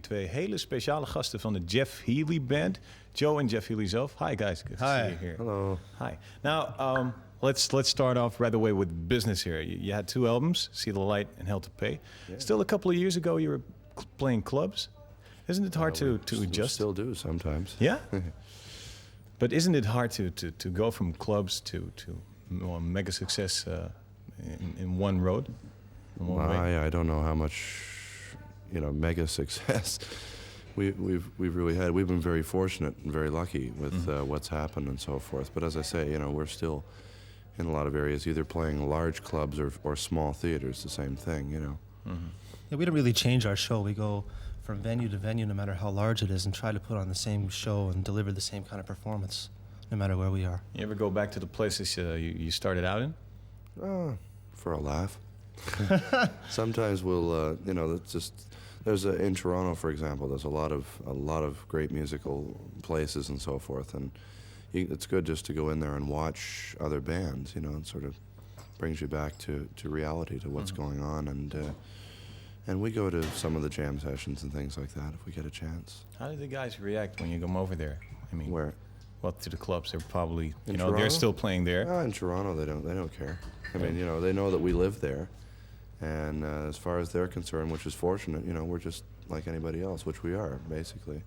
Twee hele speciale gasten van de Jeff Healy Band. Joe en Jeff Healy zelf. Hi guys, good to see you here. Hello. Hi. Now, let's start off right away with business here. You had 2 albums, See the Light and Hell to Pay. Yeah. Still a couple of years ago you were playing clubs. Isn't it hard to adjust? Still do sometimes. Yeah? But isn't it hard to go from clubs to mega success in one road? In one way? I don't know how much, mega success we've really had. We've been very fortunate and very lucky with what's happened and so forth. But as I say, we're still in a lot of areas either playing large clubs or small theaters, the same thing, Yeah, we don't really change our show. We go from venue to venue, no matter how large it is, and try to put on the same show and deliver the same kind of performance, no matter where we are. You ever go back to the places you started out in? For a laugh. Sometimes we'll, it's just in Toronto, for example, there's a lot of great musical places and so forth, and it's good just to go in there and watch other bands, and sort of brings you back to reality, to what's going on, and we go to some of the jam sessions and things like that if we get a chance. How do the guys react when you come over there? I mean, where? Well, to the clubs. They're probably, Toronto? they're still playing there. In Toronto, they don't care. I mean, they know that we live there, and as far as they're concerned, which is fortunate, we're just like anybody else, which we are basically.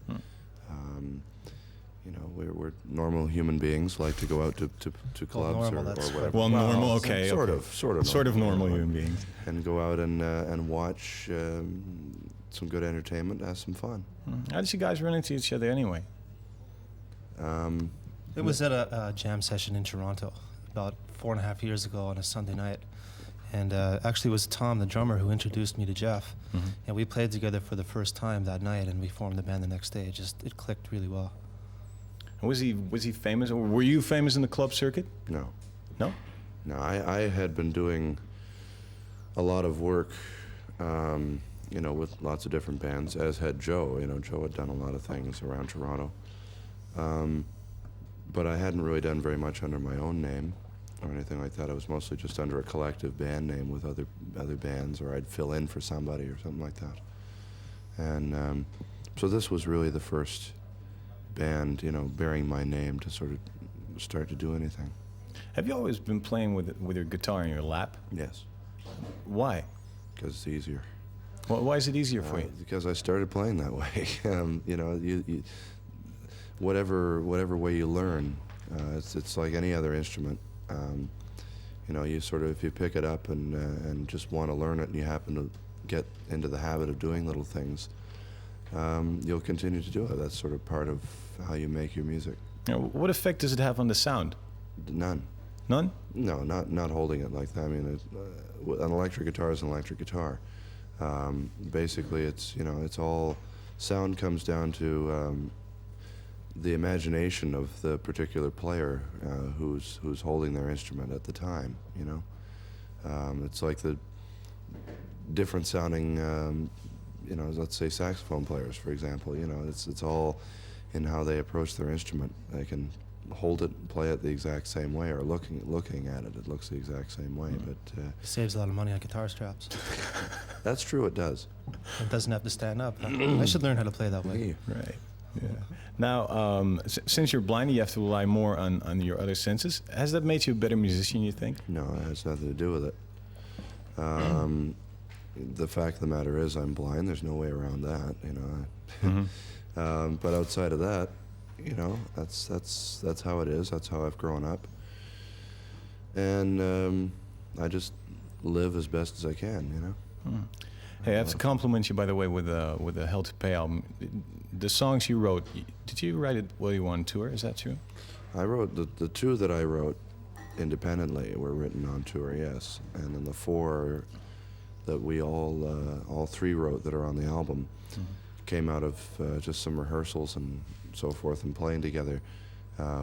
We're normal human beings, like to go out to clubs normal, or whatever. Well, normal, okay. Sort of normal human beings. And go out and watch some good entertainment, have some fun. How did you guys run into each other anyway? It was at a jam session in Toronto about 4.5 years ago on a Sunday night. And actually it was Tom, the drummer, who introduced me to Jeff. And we played together for the first time that night, and we formed the band the next day. It clicked really well. Was he famous, or were you famous in the club circuit? No. No? No, I had been doing a lot of work, with lots of different bands, as had Joe. Joe had done a lot of things around Toronto. But I hadn't really done very much under my own name or anything like that. I was mostly just under a collective band name with other bands, or I'd fill in for somebody or something like that. And so this was really the first band, bearing my name to sort of start to do anything. Have you always been playing with your guitar in your lap? Yes. Why? Because it's easier. Well, why is it easier for you? Because I started playing that way. You whatever way you learn, it's like any other instrument. You sort of, if you pick it up and just want to learn it, and you happen to get into the habit of doing little things, you'll continue to do it. That's sort of part of how you make your music. What effect does it have on the sound? None. None? No, not holding it like that. I mean, an electric guitar is an electric guitar. Basically, it's all, sound comes down to the imagination of the particular player who's holding their instrument at the time. It's like the different sounding, let's say saxophone players, for example. It's all in how they approach their instrument. They can hold it and play it the exact same way, or looking at it, it looks the exact same way. But Saves a lot of money on guitar straps. That's true, it does. It doesn't have to stand up. I should learn how to play that way. Right. Yeah. Now, since you're blind, you have to rely more on your other senses. Has that made you a better musician, you think? No, it has nothing to do with it. The fact of the matter is, I'm blind. There's no way around that, But outside of that, that's how it is. That's how I've grown up, and I just live as best as I can, Hey, I have to compliment you, by the way, with the Hell to Pay album. The songs you wrote, did you write it while you were on tour? Is that true? I wrote the 2 that I wrote independently were written on tour, yes, and then the 4 that we all 3 wrote that are on the album came out of just some rehearsals and so forth and playing together.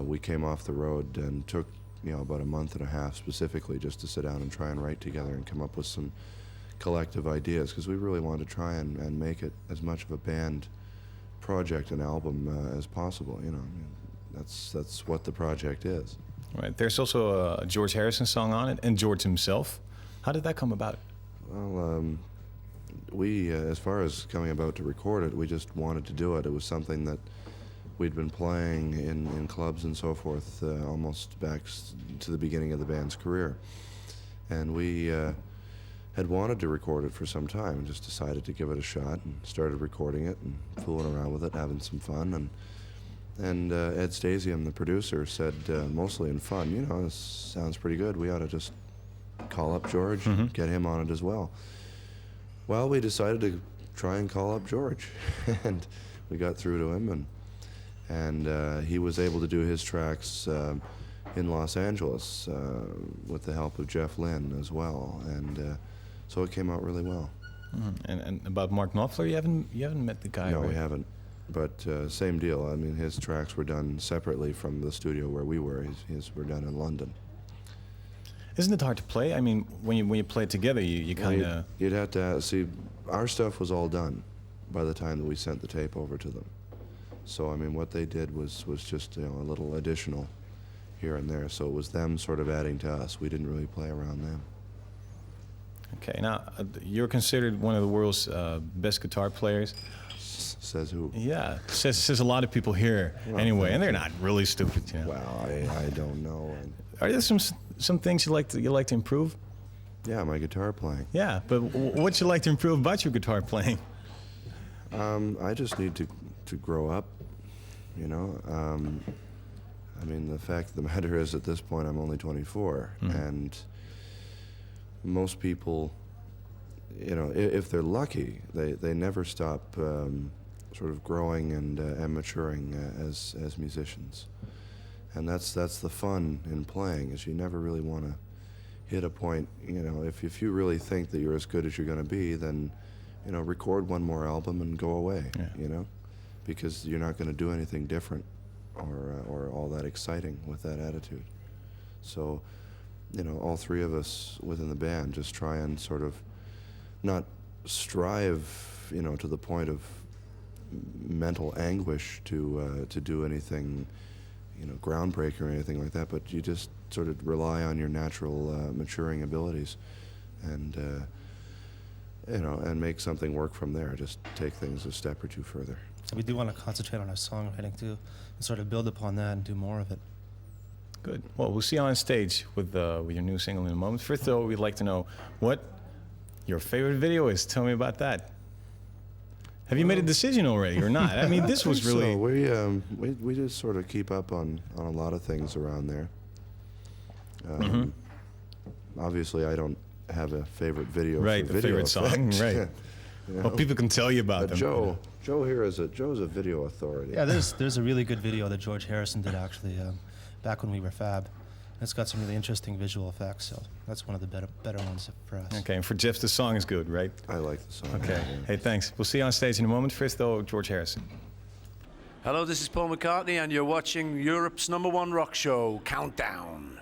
We came off the road and took about a month and a half specifically just to sit down and try and write together and come up with some collective ideas, because we really wanted to try and make it as much of a band project and album as possible. That's what the project is. Right. There's also a George Harrison song on it, and George himself. How did that come about? Well, we, as far as coming about to record it, we just wanted to do it. It was something that we'd been playing in clubs and so forth almost back to the beginning of the band's career. And we had wanted to record it for some time and just decided to give it a shot and started recording it and fooling around with it, having some fun. And Ed Stasium, the producer, said, mostly in fun, you know, this sounds pretty good. We ought to just call up George and get him on it as well. Well, we decided to try and call up George, and we got through to him, and he was able to do his tracks in Los Angeles with the help of Jeff Lynne as well, and so it came out really well. And about Mark Knopfler, you haven't met the guy? No, right? we haven't. But same deal. I mean, his tracks were done separately from the studio where we were. His were done in London. Isn't it hard to play? I mean, when you play it together, you kind of... You'd have to see, our stuff was all done by the time that we sent the tape over to them. So, I mean, what they did was just, you know, a little additional here and there. So it was them sort of adding to us. We didn't really play around them. Okay, now, you're considered one of the world's best guitar players. Says who? Yeah, says a lot of people here, well, anyway, and they're not really stupid, you know. Well, I don't know. Are there some things you like to improve? Yeah, my guitar playing. Yeah, but what you like to improve about your guitar playing? I just need to grow up, you know. I mean, the fact of the matter is, at this point, I'm only 24, and most people, you know, if they're lucky, they never stop sort of growing and maturing as musicians. And that's the fun in playing, is you never really want to hit a point, you know, if you really think that you're as good as you're going to be, then, you know, record one more album and go away, you know, because you're not going to do anything different or all that exciting with that attitude. So, you know, all three of us within the band just try and sort of not strive, you know, to the point of mental anguish to do anything, you know, groundbreaking or anything like that, but you just sort of rely on your natural maturing abilities and, you know, and make something work from there. Just take things a step or two further. So we do want to concentrate on our songwriting too, and sort of build upon that and do more of it. Good. Well, we'll see you on stage with your new single in a moment. First, though, we'd like to know what your favorite video is. Tell me about that. Have you made a decision already or not? I mean, this was really... So we just sort of keep up on a lot of things around there. Obviously, I don't have a favorite video. Right, for the video favorite song, right. You know? Well, people can tell you about them. Joe here is Joe's a video authority. Yeah, there's a really good video that George Harrison did actually back when we were Fab. It's got some really interesting visual effects, so that's one of the better ones for us. Okay, and for Jeff, the song is good, right? I like the song. Okay. Yeah. Hey, thanks. We'll see you on stage in a moment. First, though, George Harrison. Hello, this is Paul McCartney, and you're watching Europe's #1 rock show, Countdown.